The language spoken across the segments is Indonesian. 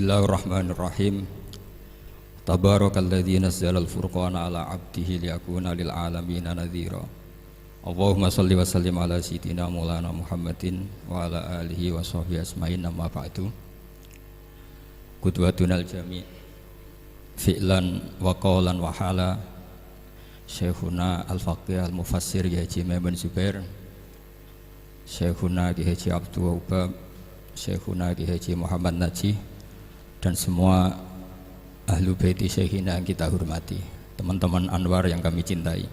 Bismillahirrahmanirrahim. Tabarakalladzi nazzala al-furqana ala 'abdihi liyakuna lil 'alamina nadhira. Allahumma shalli wa sallim ala sayyidina Maulana Muhammadin wa ala alihi wa sahbihi asma'in, amma ba'du. Qudwatunal jami' fi'lan wa qawlan wa hala Syekhuna al-Faqih al-Mufassir Kiai Haji Maimun Zubair, Syekhuna Kiai Haji Abdul Wahab, Syekhuna Kiai Haji Muhammad Najih, dan semua ahlu baiti Syekhina yang kita hormati, teman-teman Anwar yang kami cintai.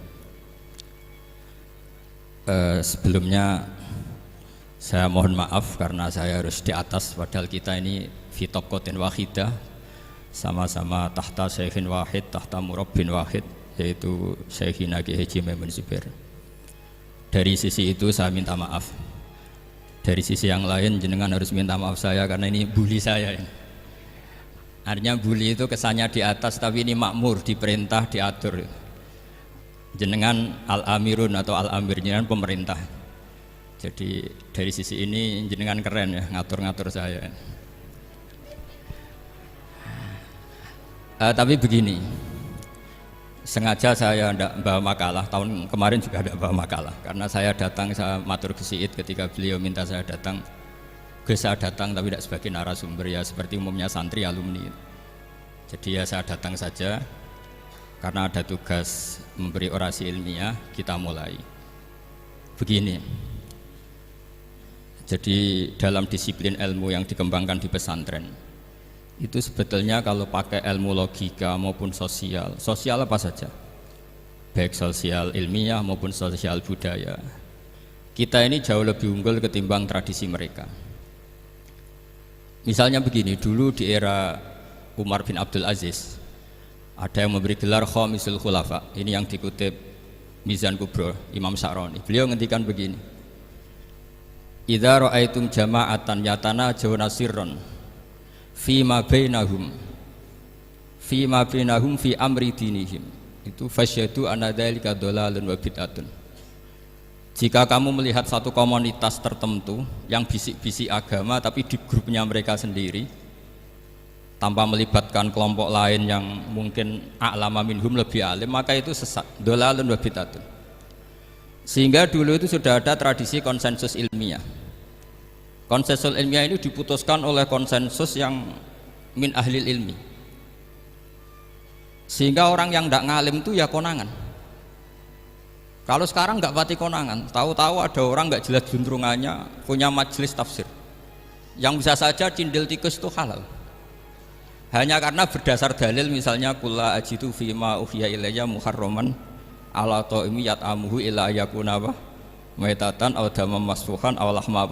Sebelumnya saya mohon maaf karena saya harus di atas, padahal kita ini fi taqatin wahidah, sama-sama tahta Syekhin wahid, tahta murabbin wahid, yaitu Syekhina Kiai Haji Maimun Zubair. Dari sisi itu saya minta maaf. Dari sisi yang lain jenengan harus minta maaf saya karena ini bully saya. Artinya bully itu kesannya di atas, tapi ini makmur, diperintah, diatur. Jenengan al-amirun atau al-amir, jenengan pemerintah. Jadi dari sisi ini jenengan keren ya, ngatur-ngatur saya. Tapi begini, sengaja saya tidak bawa makalah, tahun kemarin juga tidak bawa makalah, karena saya datang, saya matur ke Siid ketika beliau minta saya datang. Saya datang tapi tidak sebagai narasumber, ya seperti umumnya santri alumni. Jadi ya saya datang saja karena ada tugas memberi orasi ilmiah. Kita mulai begini. Jadi dalam disiplin ilmu yang dikembangkan di pesantren itu sebetulnya kalau pakai ilmu logika maupun sosial apa saja, baik sosial ilmiah maupun sosial budaya, kita ini jauh lebih unggul ketimbang tradisi mereka. Misalnya begini, dulu di era Umar bin Abdul Aziz ada yang memberi gelar Khamisul Khulafa. Ini yang dikutip Mizan Kubro Imam Sya'rani. Beliau ngendikan begini, idza ra'aitum jama'atan yatanajawna sirran fima bainahum fi amri dinihim, itu fasyhadu anna dzalika dhalalun wa bid'atun. Jika kamu melihat satu komunitas tertentu yang bisik-bisik agama tapi di grupnya mereka sendiri tanpa melibatkan kelompok lain yang mungkin a'lama minhum, lebih alim, maka itu sesat, dhalalun wa bid'atun. Sehingga dulu itu sudah ada tradisi konsensus ilmiah. Konsensus ilmiah ini diputuskan oleh konsensus yang min ahlil ilmi. Sehingga orang yang tidak ngalim itu ya konangan. Kalau sekarang nggak pati konangan, tahu-tahu ada orang nggak jelas juntrungannya punya majelis tafsir yang bisa saja cindil tikus itu halal, hanya karena berdasar dalil, misalnya kula ajitu fima uhiya ilayya muharraman ala ta'imi yat'amuhu illa yakuna maitatan aw damam masfuhan aw lahma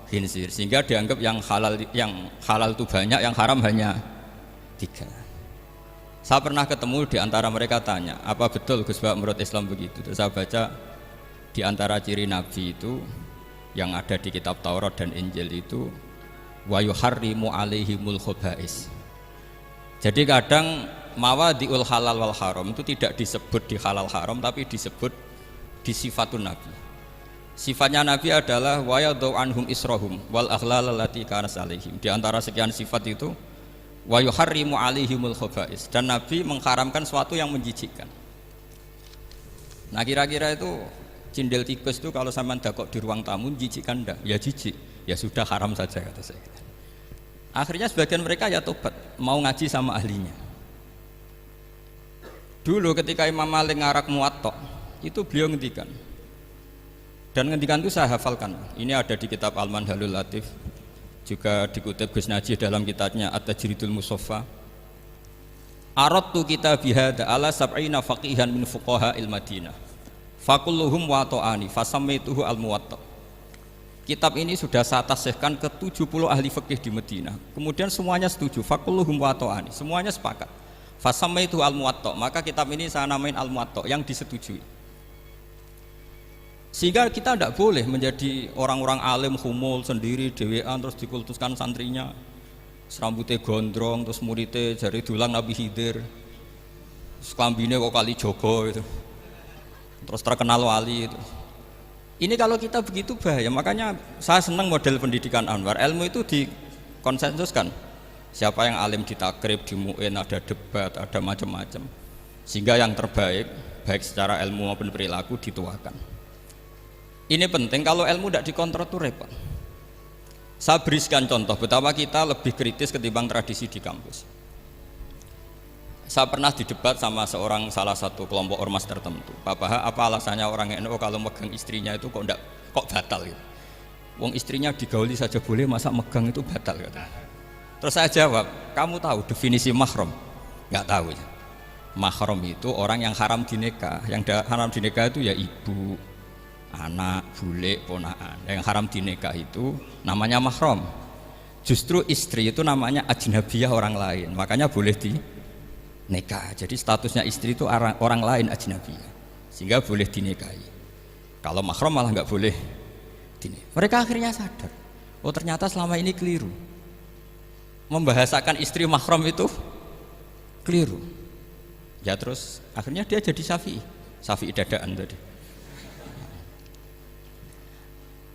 khinzir, sehingga dianggap yang halal itu banyak, yang haram hanya 3. Saya pernah ketemu di antara mereka, tanya, apa betul Gus Bak menurut Islam begitu? Terus saya baca di antara ciri Nabi itu yang ada di kitab Taurat dan Injil itu wa yuharrimu alaihimul khaba'is. Jadi kadang mawadi'ul halal wal haram itu tidak disebut di halal haram, tapi disebut di sifatun Nabi. Sifatnya Nabi adalah wa yadau anhum israhum wal aghlal allati kanat alaihim. Di antara sekian sifat itu wa yuharrimu alaihimul khaba'is, dan Nabi mengharamkan sesuatu yang menjijikkan. Nah kira-kira itu cindil tikus itu kalau sampean dakok di ruang tamu jijikkan enggak? Ya jijik, ya sudah haram saja kata saya. Akhirnya sebagian mereka ya tobat, mau ngaji sama ahlinya. Dulu ketika Imam Malik ngarak Muwatta itu beliau ngendikan, dan ngendikan itu saya hafalkan. Ini ada di kitab Al-Manhalul Latif, juga dikutip Gus Najih dalam kitabnya At-Tajridul Musaffa. Aradtu kitab bihada ala sab'ina faqihan min fuqaha il-Madinah fakulluhum wato'ani fasammaituhu al-Muwatta. Kitab ini sudah saya tasihkan ke 70 ahli fikih di Madinah, kemudian semuanya setuju, fakulluhum wato'ani, semuanya sepakat, fasammaituhu al-Muwatta, maka kitab ini saya namain al-Muwatta, yang disetujui. Sehingga kita tidak boleh menjadi orang-orang alim humul sendiri dewean terus dikultuskan santrinya, serambutnya gondrong, terus muridnya jari dulang Nabi Khidir, sekambine kok kali Jogo itu, terus terkenal wali itu. Ini kalau kita begitu bahaya. Makanya saya senang model pendidikan Anwar, ilmu itu dikonsensuskan. Siapa yang alim di takrib, di mu'in, ada debat, ada macam-macam. Sehingga yang terbaik, baik secara ilmu maupun perilaku dituakan. Ini penting, kalau ilmu tidak dikontrol itu repot. Saya berikan contoh betapa kita lebih kritis ketimbang tradisi di kampus. Saya pernah didebat sama salah satu kelompok ormas tertentu. Pak Baha, apa alasannya orang NU kalau megang istrinya itu kok batal gitu? Wong istrinya digauli saja boleh, masa megang itu batal gitu. Terus saya jawab, kamu tahu definisi mahram? Nggak tahu ya. Mahram itu orang yang haram dinikah. Yang haram dinikah itu ya ibu, anak, bule, ponaan. Yang haram dinikah itu namanya mahram. Justru istri itu namanya ajnabiyah, orang lain. Makanya boleh dinikah. Jadi statusnya istri itu orang lain, ajnabiyah. Sehingga boleh dinikahi. Kalau mahram malah nggak boleh dinikahi. Mereka akhirnya sadar, oh ternyata selama ini keliru. Membahasakan istri mahram itu keliru. Ya terus akhirnya dia jadi Syafi'i dadaan tadi.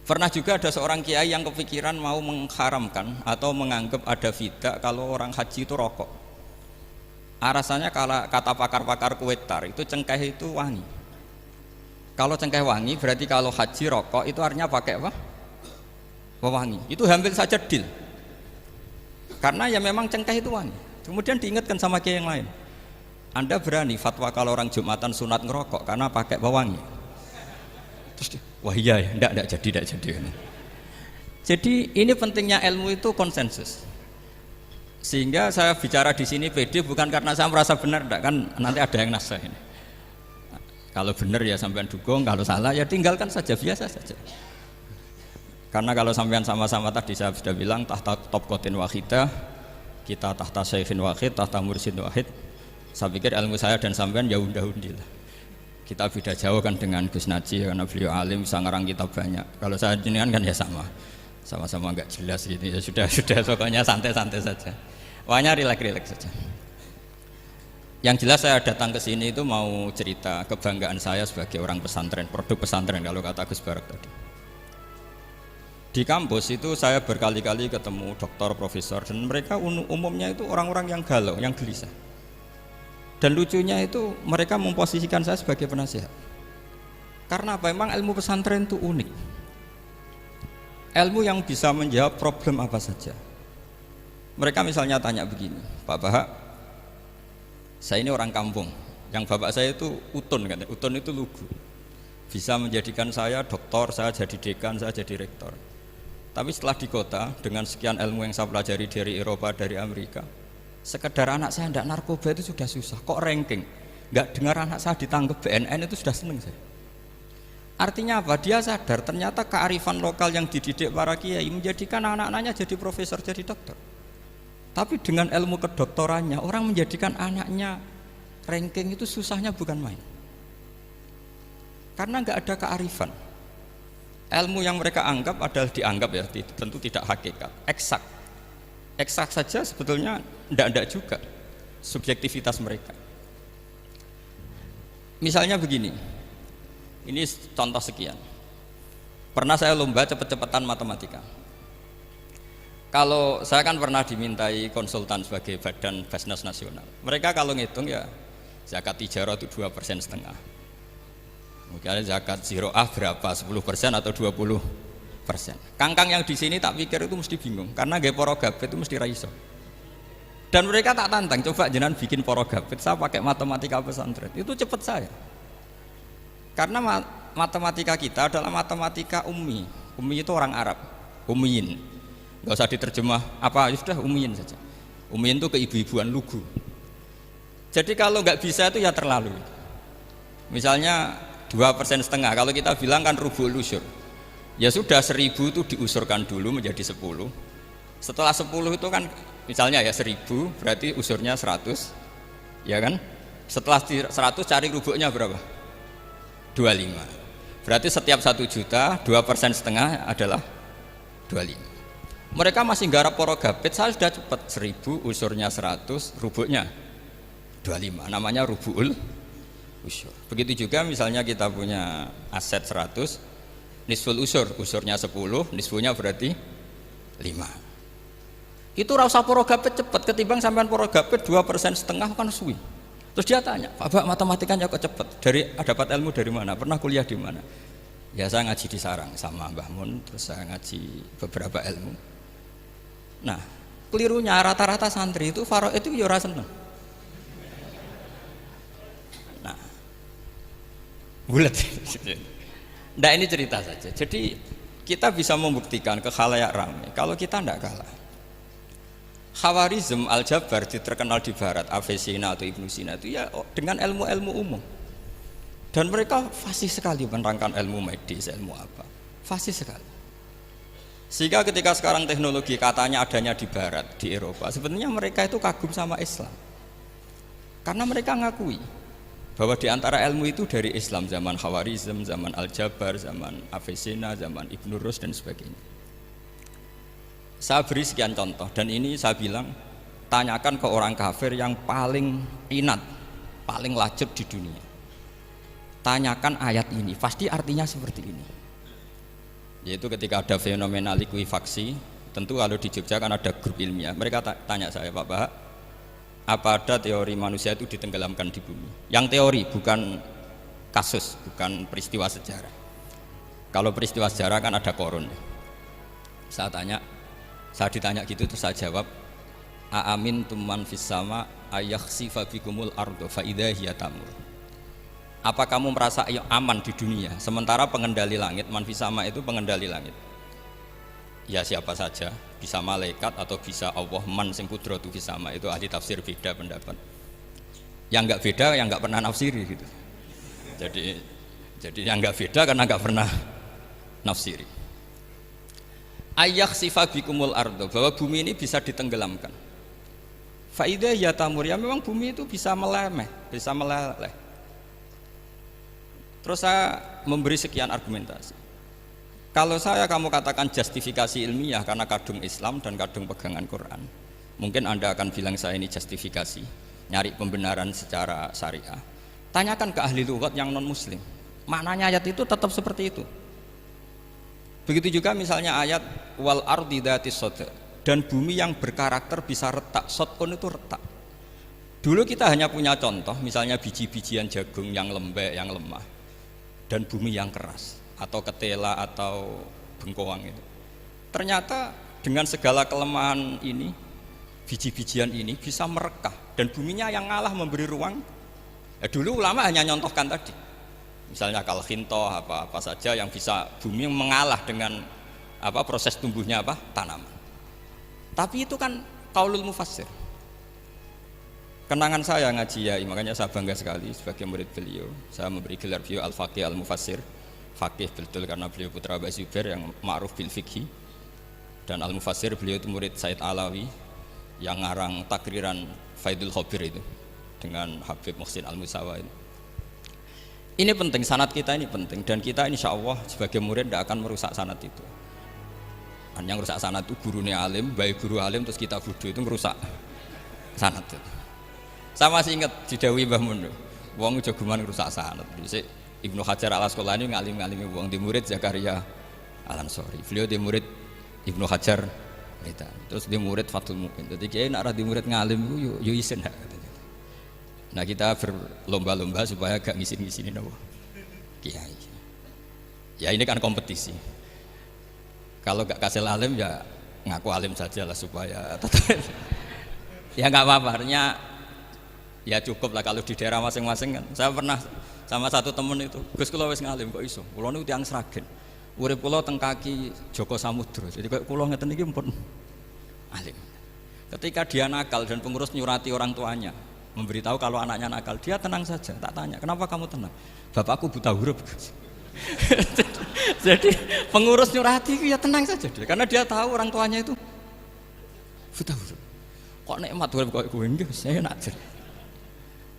Pernah juga ada seorang kiai yang kepikiran mau mengharamkan atau menganggap ada fidah kalau orang haji itu rokok. Rasanya kalau kata pakar-pakar kuetar itu cengkeh itu wangi. Kalau cengkeh wangi berarti kalau haji rokok itu artinya pakai apa? Pewangi. Itu hampir saja deal. Karena ya memang cengkeh itu wangi. Kemudian diingatkan sama kiai yang lain, Anda berani fatwa kalau orang Jumatan sunat ngerokok karena pakai pewangi? Terus dia, wah iya ya, enggak jadi. Jadi ini pentingnya ilmu itu konsensus. Sehingga saya bicara di sini pede bukan karena saya merasa benar, enggak, kan nanti ada yang nasah ini. Kalau benar ya sampean dukung, kalau salah ya tinggalkan saja, biasa saja. Karena kalau sampean sama-sama tadi saya sudah bilang tahta topkotin wahidah, kita tahta syekhin wahid, tahta mursyid wahid. Saya pikir ilmu saya dan sampean ya undi lah. Kita beda jauh kan dengan Gus Naji karena beliau alim bisa ngarang kitab banyak. Kalau saya jenengan kan ya sama-sama enggak jelas gitu ya, sudah pokoknya santai-santai saja. Pokoknya rileks saja. Yang jelas saya datang ke sini itu mau cerita kebanggaan saya sebagai orang pesantren, produk pesantren kalau kata Gus Barak tadi. Di kampus itu saya berkali-kali ketemu doktor, profesor, dan mereka umumnya itu orang-orang yang galau, yang gelisah. Dan lucunya itu mereka memposisikan saya sebagai penasihat. Karena apa? Memang ilmu pesantren itu unik. Ilmu yang bisa menjawab problem apa saja. Mereka misalnya tanya begini, Pak Baha, saya ini orang kampung, yang bapak saya itu utun, kan? Utun itu lugu. Bisa menjadikan saya doktor, saya jadi dekan, saya jadi rektor. Tapi setelah di kota, dengan sekian ilmu yang saya pelajari dari Eropa, dari Amerika, sekedar anak saya tidak narkoba itu sudah susah. Kok ranking? Nggak dengar anak saya ditangkap BNN itu sudah seneng saya. Artinya apa? Dia sadar ternyata kearifan lokal yang dididik para kiai menjadikan anak-anaknya jadi profesor, jadi dokter. Tapi dengan ilmu kedoktorannya, orang menjadikan anaknya ranking itu susahnya bukan main. Karena nggak ada kearifan. Ilmu yang mereka anggap adalah dianggap ya, tentu tidak hakikat, eksak saja sebetulnya tidak juga subjektivitas mereka. Misalnya begini, ini contoh sekian. Pernah saya lomba cepet-cepetan matematika. Kalau saya kan pernah dimintai konsultan sebagai badan Basnas Nasional. Mereka kalau ngitung ya zakat tijarah itu 2,5%. Mungkin zakat ziroah berapa, 10% atau 20%. Kangkang yang di sini tak pikir itu mesti bingung, karena gaya porogabit itu mesti raiso. Dan mereka tak tantang, coba jenengan bikin porogabit, saya pakai matematika pesantren, itu cepat saya. Karena matematika kita adalah matematika ummi. Ummi itu orang Arab, ummiin. Gak usah diterjemah apa, sudah ummiin saja. Ummiin itu keibu-ibuan lugu. Jadi kalau nggak bisa itu ya terlalu. Misalnya 2,5%, kalau kita bilang kan rubul usur, ya sudah 1.000 itu diusurkan dulu menjadi 10. Setelah 10 itu kan misalnya ya 1.000 berarti usurnya 100, ya kan? Setelah 100 cari rubuknya berapa? 25. Berarti setiap 1 juta 2,5% adalah 25. Mereka masih garap porogabit, saya sudah cepat 1.000 usurnya 100, rubuknya 25, namanya rubul usur. Begitu juga misalnya kita punya aset 100, nisful usur, usurnya 10, nisfunya berarti 5. Itu rasa porogapet cepet ketimbang sampean porogapet 2,5% kan suwi. Terus dia tanya, Pak matematikanya kok cepet? Dapat ilmu dari mana? Pernah kuliah di mana? Ya saya ngaji di Sarang sama Mbah Mun, terus saya ngaji beberapa ilmu. Nah, kelirunya rata-rata santri itu faro itu ya ora seneng. Nah, bulat. Nah ini cerita saja. Jadi kita bisa membuktikan ke khalayak ramai kalau kita tidak kalah. Khawarizm Al-Jabar terkenal di barat, Avicenna atau Ibnu Sina itu ya dengan ilmu-ilmu umum. Dan mereka fasih sekali menerangkan ilmu medis, ilmu apa. Fasih sekali. Sehingga ketika sekarang teknologi katanya adanya di barat, di Eropa, sebenarnya mereka itu kagum sama Islam. Karena mereka ngakui bahwa di antara ilmu itu dari Islam, zaman Khawarizm, zaman Al-Jabar, zaman Avicenna, zaman Ibnu Rus dan sebagainya. Saya beri sekian contoh dan ini saya bilang tanyakan ke orang kafir yang paling inat, paling lajeb di dunia. Tanyakan ayat ini, pasti artinya seperti ini. Yaitu ketika ada fenomena likuifaksi, tentu kalau di Jogja kan ada grup ilmiah. Mereka tanya saya, Pak Bahak, apa ada teori manusia itu ditenggelamkan di bumi? Yang teori, bukan kasus, bukan peristiwa sejarah. Kalau peristiwa sejarah kan ada korun. Saya ditanya gitu terus saya jawab, aamin tuman fis sama ayakhsifa bikumul ardo fa idza hiya tamur. Apa kamu merasa aman di dunia sementara pengendali langit, man fis sama itu pengendali langit. Ya siapa saja, bisa malaikat atau bisa Allah, man sing kudratu fis sama, itu ahli tafsir beda pendapat. Yang enggak beda yang enggak pernah nafsiri gitu. Jadi yang enggak beda karena enggak pernah nafsiri. Ayyak sifabikumul ardo, bahwa bumi ini bisa ditenggelamkan. Faidah ya tamur, ya memang bumi itu bisa meleleh. Terus saya memberi sekian argumentasi. Kalau kamu katakan justifikasi ilmiah karena kadung Islam dan kadung pegangan Quran, mungkin Anda akan bilang saya ini justifikasi, nyari pembenaran secara syariah. Tanyakan ke ahli lughat yang non muslim, maknanya ayat itu tetap seperti itu. Begitu juga misalnya ayat wal ardi dzatis sodha, dan bumi yang berkarakter bisa retak. Sodkon itu retak. Dulu kita hanya punya contoh, misalnya biji-bijian jagung yang lembek, yang lemah, dan bumi yang keras, atau ketela atau bengkoang itu. Ternyata dengan segala kelemahan ini, biji-bijian ini bisa merekah, dan buminya yang ngalah memberi ruang. Dulu ulama hanya nyontohkan tadi. Misalnya kalkhinto apa saja yang bisa bumi mengalah dengan proses tumbuhnya tanaman. Tapi itu kan qaulul mufassir. Kenangan saya ngaji Yai, makanya saya bangga sekali sebagai murid beliau. Saya memberi gelar beliau al-faqih al-mufassir. Faqih betul karena beliau putra Abu Zubair yang ma'ruf bil fiqhi. Dan al-mufassir beliau itu murid Said Alawi yang ngarang takriran Faidul Khabir itu dengan Habib Muhsin Al-Musawa itu. Ini penting, sanad kita ini penting, dan kita insya Allah sebagai murid tidak akan merusak sanad itu. Yang merusak sanad itu gurunya alim, baik guru alim terus kita bodoh, itu merusak sanad itu. Saya masih ingat didawi Mbah Mun, wong jagoan merusak sanad. Ibnu Hajar Al-Asqalani ngalim-ngalimi wong, di murid Zakaria Al-Ansori, beliau di murid Ibnu Hajar, terus di murid Fathul Mu'in. Jadi kiai nak di murid ngalim itu yo isin hak. Nah kita berlomba-lomba supaya gak ngisin-ngisinin apa kiai. Ya ini kan kompetisi. Kalau gak kasih alim ya ngaku alim saja lah supaya ya nggak apa-apa. Artinya ya cukup lah kalau di daerah masing-masing kan. Saya pernah sama satu temen itu, Gus kula wis ngalim kok iso. Kula niku tiyang sragen. Urip kula teng kaki Joko Samudra. Jadi kok kula ngeten iki pun alim. Ketika dia nakal dan pengurus nyurati orang tuanya memberitahu kalau anaknya nakal, dia tenang saja. Tak tanya, kenapa kamu tenang? Bapakku buta huruf. Jadi pengurus nyurati ya tenang saja dia, karena dia tahu orang tuanya itu buta huruf. Kok nikmat huruf kok kowe nggih, saya nak jer.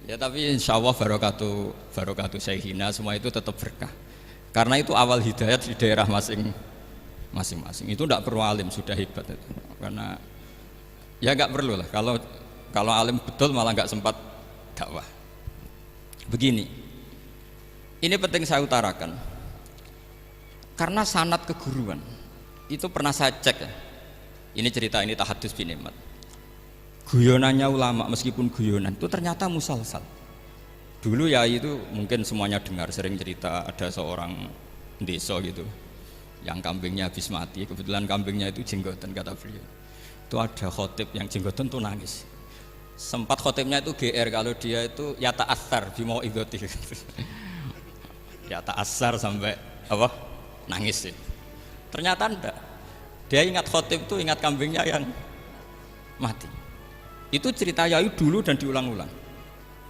Ya tapi insya Allah barokatuh Syekhina semua itu tetap berkah. Karena itu awal hidayat di daerah masing-masing. Itu tidak perlu alim, sudah hebat itu. Karena ya nggak perlu lah. Kalau alim betul malah nggak sempat dakwah. Begini, ini penting saya utarakan. Karena sanad keguruan itu pernah saya cek ya. Ini cerita ini tahadus bin nikmat. Guyonannya ulama meskipun guyonan itu ternyata musalsal. Dulu ya itu mungkin semuanya dengar sering cerita ada seorang desa gitu yang kambingnya habis mati, kebetulan kambingnya itu jenggotan kata beliau. Itu ada khotib yang jenggotan tuh nangis. Sempat khotibnya itu GR kalau dia itu ya ta'assar bimau idoti. Ya ta'assar sampai apa? Nangis itu. Ternyata enggak. Dia ingat khotib itu ingat kambingnya yang mati. Itu cerita Yai dulu dan diulang-ulang.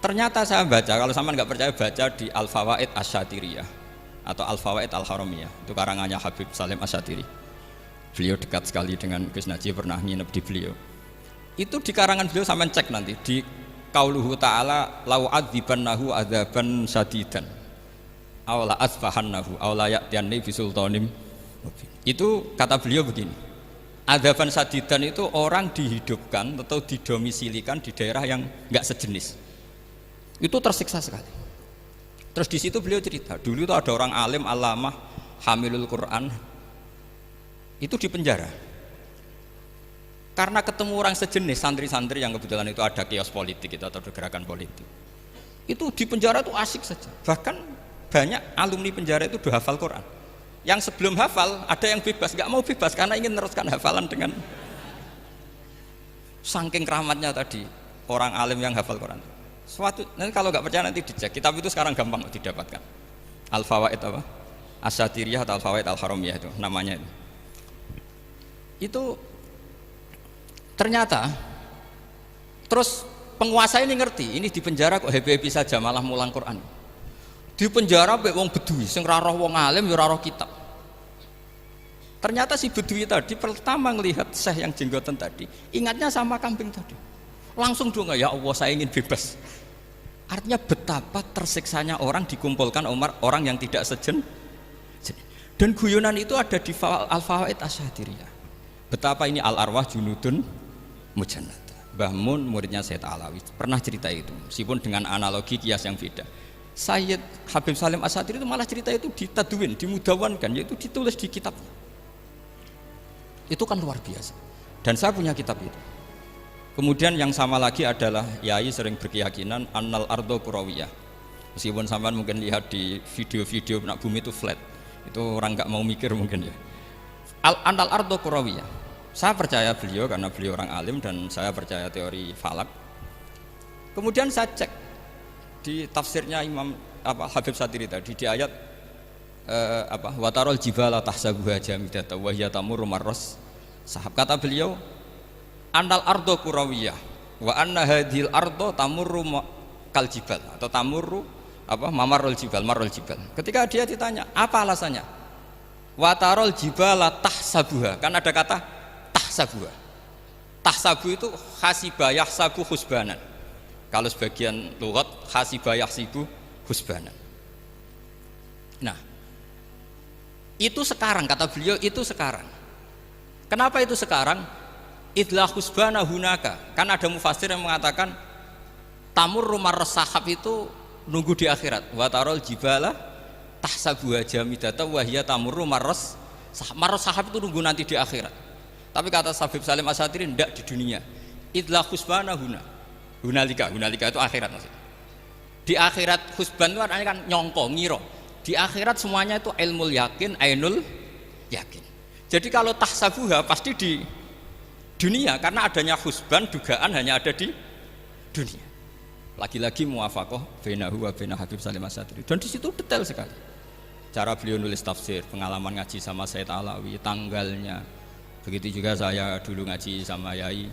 Ternyata saya baca, kalau sama nggak percaya baca di Al-Fawaid Asy-Syatiriyah atau Al-Fawaid Al-Haramiyah. Itu karangannya Habib Salim Asy-Syatiri. Beliau dekat sekali dengan Gus Najib, pernah nginep di beliau. Itu di karangan beliau sampai cek nanti di qauluhu ta'ala lau adzibannahu adzaban syadidan aw la asfahannahu aw la ya'tiyanni bisultanim. Itu kata beliau begini. Adzaban syadidan itu orang dihidupkan atau didomisilikan di daerah yang enggak sejenis. Itu tersiksa sekali. Terus di situ beliau cerita, dulu itu ada orang alim alamah hamilul Quran itu di penjara. Karena ketemu orang sejenis santri-santri yang kebetulan itu ada kios politik itu atau gerakan politik. Itu di penjara itu asik saja. Bahkan banyak alumni penjara itu udah hafal Quran. Yang sebelum hafal ada yang bebas, nggak mau bebas karena ingin meneruskan hafalan dengan saking keramatnya tadi orang alim yang hafal Quran. Suatu nanti kalau nggak percaya nanti dicek. Kitab itu sekarang gampang didapatkan. Al-Fawaid apa? Asy-Syatiriyah atau Al-Fawaid Al-Haramiyah itu namanya itu. Itu ternyata terus penguasa ini ngerti, ini di penjara kok happy-happy saja malah mulang Quran. Di penjara mbek wong bedui sing ora roh wong alim ya ora roh kitab. Ternyata si bedui tadi pertama melihat syekh yang jenggotan tadi, ingatnya sama kambing tadi. Langsung dong ya Allah saya ingin bebas. Artinya betapa tersiksanya orang dikumpulkan orang yang tidak sejen. Dan guyonan itu ada di Al-Fawaid Asy-Syatiriyah. Betapa ini al-arwah junudun mujannada. Mbah Mun muridnya Sayyid Alawi pernah cerita itu, meskipun dengan analogi kias yang beda. Sayyid Habib Salim Asy-Syatiri itu malah cerita itu ditadwin, dimudawankan, yaitu ditulis di kitabnya. Itu kan luar biasa. Dan saya punya kitab itu. Kemudian yang sama lagi adalah Yai sering berkeyakinan annal ardo kurawiyah. Meskipun sampean mungkin lihat di video-video nak bumi itu flat, itu orang nggak mau mikir mungkin ya. Annal ardo kurawiyah. Saya percaya beliau karena beliau orang alim dan saya percaya teori falak. Kemudian saya cek di tafsirnya Imam Habib Syatiri tadi di ayat watarol jibala tahsabuha jamidata wa hiya tamurru marras sahab. Kata beliau annal ardo kurawiyah wa anna hadhil ardo tamurru kal jibal atau tamurru mamarul jibal marul jibal. Ketika dia ditanya apa alasannya, watarol jibala tahsabuha, kan ada kata tahsabuha. Tahsabu itu hasibah yahsabu husbanan. Kalau sebagian lughat hasibah yahsibu husbanan. Nah itu sekarang kata beliau, itu sekarang. Kenapa itu sekarang? Idlah husbana hunaka. Kan ada mufassir yang mengatakan tamurru marras sahab itu nunggu di akhirat. Wa tarol jibala tahsabuha jamidata wa hiya tamurru marras sahab. Marras sahab itu nunggu nanti di akhirat. Tapi kata Habib Salim Asy-Syatiri tidak di dunia. Idlah husbana hunalika itu akhirat maksudnya. Di akhirat husban itu artinya kan nyongko, ngiro. Di akhirat semuanya itu ilmul yakin, ainul yakin. Jadi kalau tahsabuha pasti di dunia, karena adanya husban dugaan hanya ada di dunia. Lagi-lagi muwafaqah bainahu wa baina Habib Salim Asy-Syatiri. Dan di situ detail sekali. Cara beliau nulis tafsir, pengalaman ngaji sama Sayyid Alawi, tanggalnya. Begitu juga saya dulu ngaji sama Yai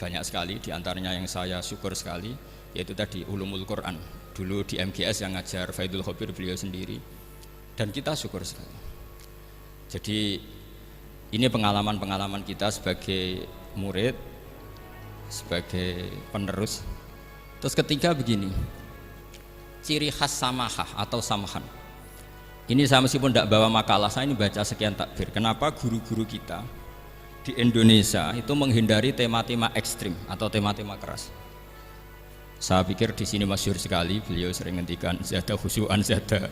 banyak sekali, diantaranya yang saya syukur sekali yaitu tadi Ulumul Quran. Dulu di MGS yang ngajar Faidul Khobir beliau sendiri. Dan kita syukur sekali. Jadi ini pengalaman-pengalaman kita sebagai murid, sebagai penerus. Terus ketiga begini, ciri khas samahah atau samahan. Ini saya meskipun tidak bawa makalah, saya ini baca sekian takbir. Kenapa guru-guru kita di Indonesia itu menghindari tema-tema ekstrim atau tema-tema keras? Saya pikir di sini masyhur sekali, beliau sering ngendikan zada khusyu'an zada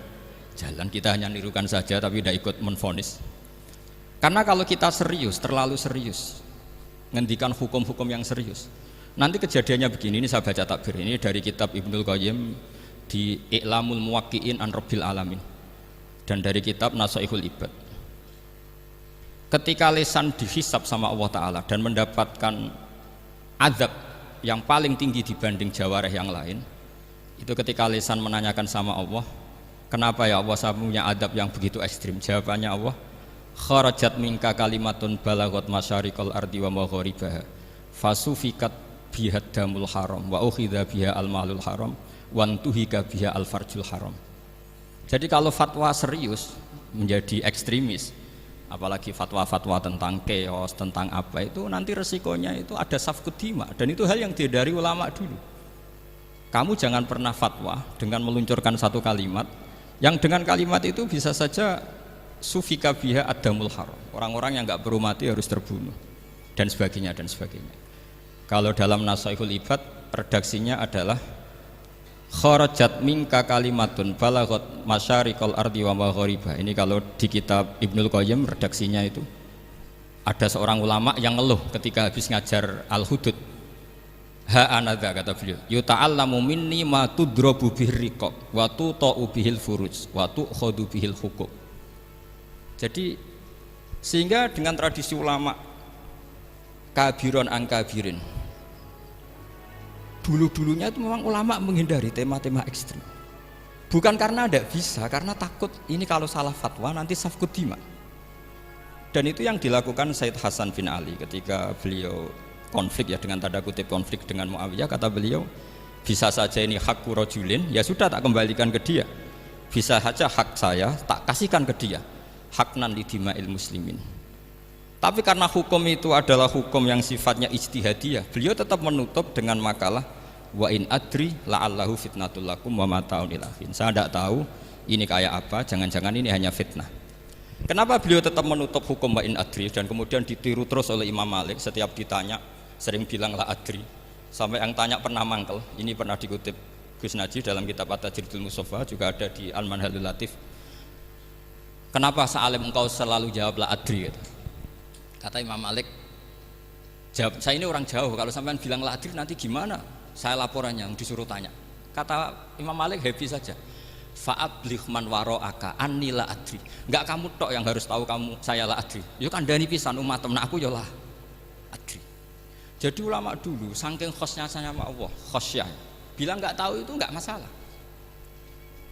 jalan. Kita hanya nirukan saja tapi tidak ikut menvonis. Karena kalau kita serius, terlalu serius, ngendikan hukum-hukum yang serius. Nanti kejadiannya begini, ini saya baca takbir ini dari kitab Ibnul Qayyim di I'lamul Muwaqqi'in an Rabbil Alamin dan dari kitab Nasaihul Ibad. Ketika lisan dihisab sama Allah Ta'ala dan mendapatkan azab yang paling tinggi dibanding jawareh yang lain, itu ketika lisan menanyakan sama Allah, kenapa ya Allah saya punya adab yang begitu ekstrim? Jawabannya Allah, kharajat minka kalimatun balagot masyariqal ardi wa magharibaha fasufikat bihad damul haram wa ukhidha biha al malul haram wantuhika biha al farjul haram. Jadi kalau fatwa serius menjadi ekstremis, apalagi fatwa-fatwa tentang chaos, tentang apa, itu nanti resikonya itu ada safkut dima, dan itu hal yang dihindari ulama dulu. Kamu jangan pernah fatwa dengan meluncurkan satu kalimat yang dengan kalimat itu bisa saja sufika biha adamul haram, orang-orang yang nggak perlu mati harus terbunuh dan sebagainya dan sebagainya. Kalau dalam Nasaihul Ibad redaksinya adalah kharajat minka kalimatun balagot masyariqal ardi wa magharibaha. Ini kalau di kitab Ibnul Qayyim redaksinya itu ada seorang ulama yang ngeluh ketika habis ngajar Al-Hudud. Ha anadza, kata beliau, yuta'allamu minni ma tudrabu bihir riqab wa tuta'u bihil furuj wa tu'khadhu bihil huquq. Jadi sehingga dengan tradisi ulama kabiron an kabirin, dulu-dulunya itu memang ulama menghindari tema-tema ekstrim. Bukan karena tidak bisa, karena takut ini kalau salah fatwa nanti safkut dima. Dan itu yang dilakukan Said Hasan bin Ali ketika beliau konflik, ya dengan tanda kutip konflik dengan Muawiyah. Kata beliau, bisa saja ini hak rajulin, ya sudah tak kembalikan ke dia. Bisa saja hak saya tak kasihkan ke dia, haknan lidima'il muslimin. Tapi karena hukum itu adalah hukum yang sifatnya ijtihadiyah, beliau tetap menutup dengan makalah wa in adri la'allahu fitnatul lakum wa mata'un ilahin. Saya tidak tahu ini kayak apa, jangan-jangan ini hanya fitnah. Kenapa beliau tetap menutup hukum wa in adri dan kemudian ditiru terus oleh Imam Malik, setiap ditanya sering bilang la adri, sampai yang tanya pernah mangkel. Ini pernah dikutip Gus Najih dalam kitab At-Tajridul Mustafa, juga ada di Al-Manhalul Latif. Kenapa sa'alim engkau selalu jawab la adri gitu? Kata Imam Malik, jawab, saya ini orang jauh, kalau sampean bilang la adri nanti gimana? Saya laporannya disuruh tanya. Kata Imam Malik, happy saja. Fa'abligh man wara'aka anni la adri. Enggak kamu tok yang harus tahu kamu saya la adri. Yo kandhani pisan umat temen aku yo la adri. Jadi ulama dulu saking khosnya sama Allah, khosyah. Bilang enggak tahu itu enggak masalah.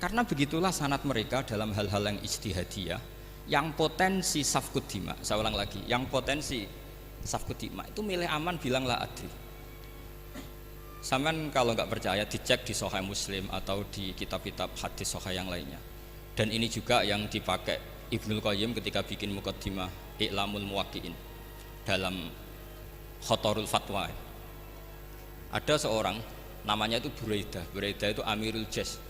Karena begitulah sanad mereka dalam hal-hal yang ijtihadiyah, yang potensi safkut dima. Saya ulang lagi, yang potensi safkut dima itu milih aman bilang la adri. Sampean kalau nggak percaya dicek di Sahih Muslim atau di kitab-kitab hadis sahih yang lainnya. Dan ini juga yang dipakai Ibnul Qayyim ketika bikin muqaddimah I'lamul Muwaqqi'in dalam Khotorul Fatwa. Ada seorang namanya itu Buraidah. Buraidah itu Amirul Jaish.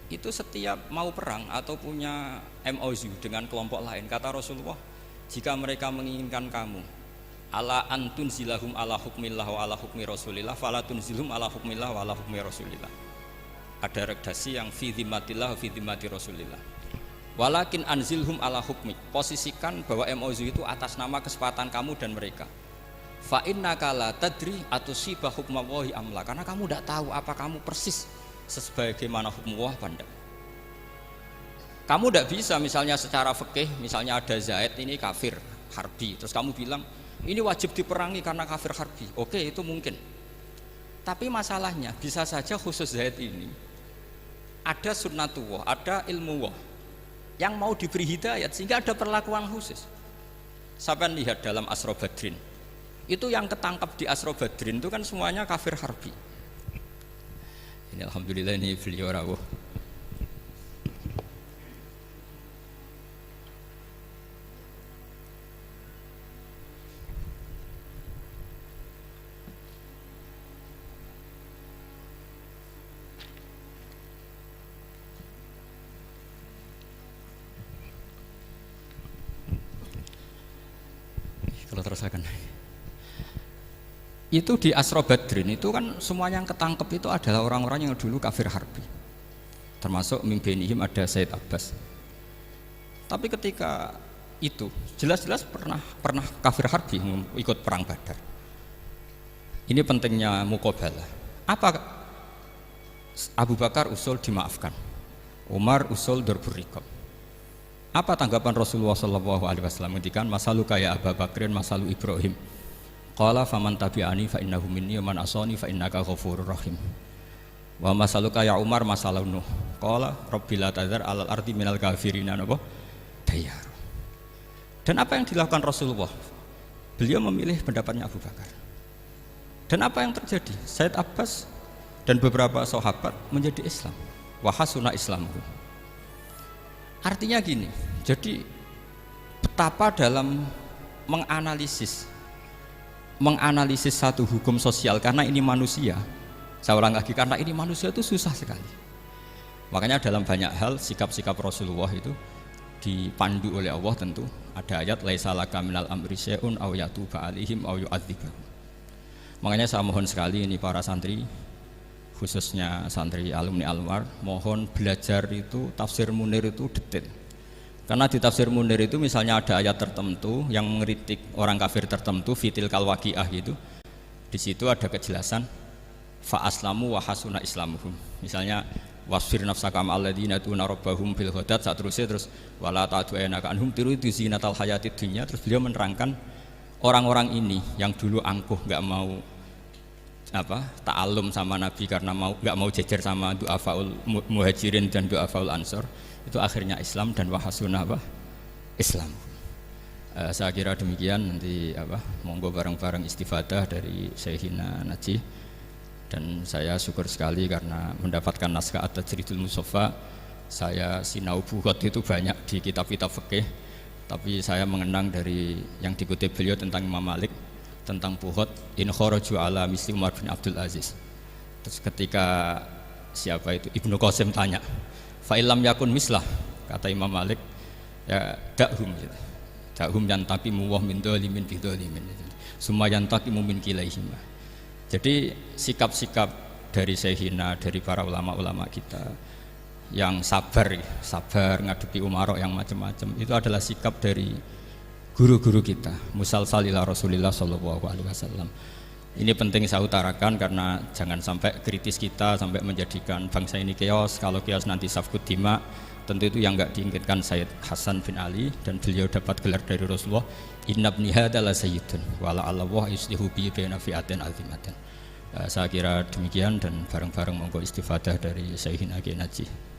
Itu setiap mau perang atau punya MOU dengan kelompok lain, kata Rasulullah, jika mereka menginginkan kamu ala antun zilahum ala hukmillah wa ala hukmi rasulillah falatun zilhum ala hukmillah wa ala hukmi rasulillah. Ada redaksi yang fi dhimmatillah fi dhimmati rasulillah, walakin anzilhum ala hukmi, posisikan bahwa MOU itu atas nama kesepakatan kamu dan mereka. Fa innaka la tadri atusiba hukmallahi amla, karena kamu tidak tahu apa kamu persis sebagaimana hukum Allah pada. Kamu tidak bisa misalnya secara fikih, misalnya ada Zaid ini kafir harbi, terus kamu bilang ini wajib diperangi karena kafir harbi. Oke, itu mungkin. Tapi masalahnya bisa saja khusus Zaid ini ada sunnatullah, ada ilmu Allah yang mau diberi hidayat sehingga ada perlakuan khusus. Sampai lihat dalam Asra Badrin, itu yang ketangkap di Asra Badrin itu kan semuanya kafir harbi. Ini alhamdulillah ini beliau rawuh. Kalau terusakan itu di Asra Badrin itu kan semuanya yang ketangkep itu adalah orang-orang yang dulu kafir harbi, termasuk min bainihim ada Said Abbas. Tapi ketika itu jelas-jelas pernah kafir harbi ikut perang Badar. Ini pentingnya muqabalah. Apa Abu Bakar usul dimaafkan, Umar usul durbur riqab. Apa tanggapan Rasulullah sallallahu alaihi wasallam ketika masalu kaya Abu Bakrin masalu Ibrahim? Qala faman tabi'ani fa innahu minni wa man asani fa innaka ghafurur rahim. Wa masaluka ya Umar masalah Nuh. Qala rabbi la tadzar alal ardi minal kafirina napa dayar. Dan apa yang dilakukan Rasulullah? Beliau memilih pendapatnya Abu Bakar. Dan apa yang terjadi? Said Abbas dan beberapa sahabat menjadi Islam. Wa hasuna islamuhum. Artinya gini, jadi betapa dalam menganalisis satu hukum sosial, karena ini manusia. Saya ulang lagi, karena ini manusia itu susah sekali. Makanya dalam banyak hal sikap-sikap Rasulullah itu dipandu oleh Allah. Tentu ada ayat laisa laka minal amri syai'un aw yatuba alaihim aw yu'adzibahum. Makanya saya mohon sekali ini para santri, khususnya santri alumni Almar, mohon belajar itu tafsir Munir itu detail. Karena di tafsir Munir itu misalnya ada ayat tertentu yang mengkritik orang kafir tertentu, fitil kalwaqiah gitu. Di situ ada kejelasan fa aslamu wa hasuna islamuhum. Misalnya wasfir nafsaka ma'al ladzina tuna rabbahum bil ghadat, terus wala ta'du aynaka anhum turidu zinatal hayatid dunya. Terus beliau menerangkan orang-orang ini yang dulu angkuh enggak mau ta'alum sama Nabi karena enggak mau jejer sama du'afaul muhajirin dan du'afaul ansor, itu akhirnya Islam dan wa hasuna Islam. Saya kira demikian. Nanti monggo bareng-bareng istifadah dari Syekhina Najih. Dan saya syukur sekali karena mendapatkan naskah At-Tajridul Mushaffa. Saya sinau bughot itu banyak di kitab-kitab fikih, tapi saya mengenang dari yang dikutip beliau tentang Imam Malik, tentang bughot in kharaju ala misli Umar bin Abdul Aziz. Terus ketika siapa itu Ibnu Qasim tanya, fa illam yakun mislah, kata Imam Malik, ya dakhum gitu. Dakhum yantaqimu wa min dzalimin bi dzalimin. Summa yantaqimu min kilaihima. Jadi sikap-sikap dari Syekhina, dari para ulama-ulama kita yang sabar ngadepi umarok yang macam-macam, itu adalah sikap dari guru-guru kita musalsal ila Rasulillah sallallahu alaihi wasallam. Ini penting saya utarakan karena jangan sampai kritis kita sampai menjadikan bangsa ini chaos. Kalau chaos nanti safkut dima, tentu itu yang enggak diinginkan Sayyid Hasan bin Ali. Dan beliau dapat gelar dari Rasulullah, inna ibni hadza la sayyidun wa la Allah yuslihu bi baina fi'atin azimatin. Saya kira demikian, dan bareng-bareng monggo istifadah dari Syekhina Najih.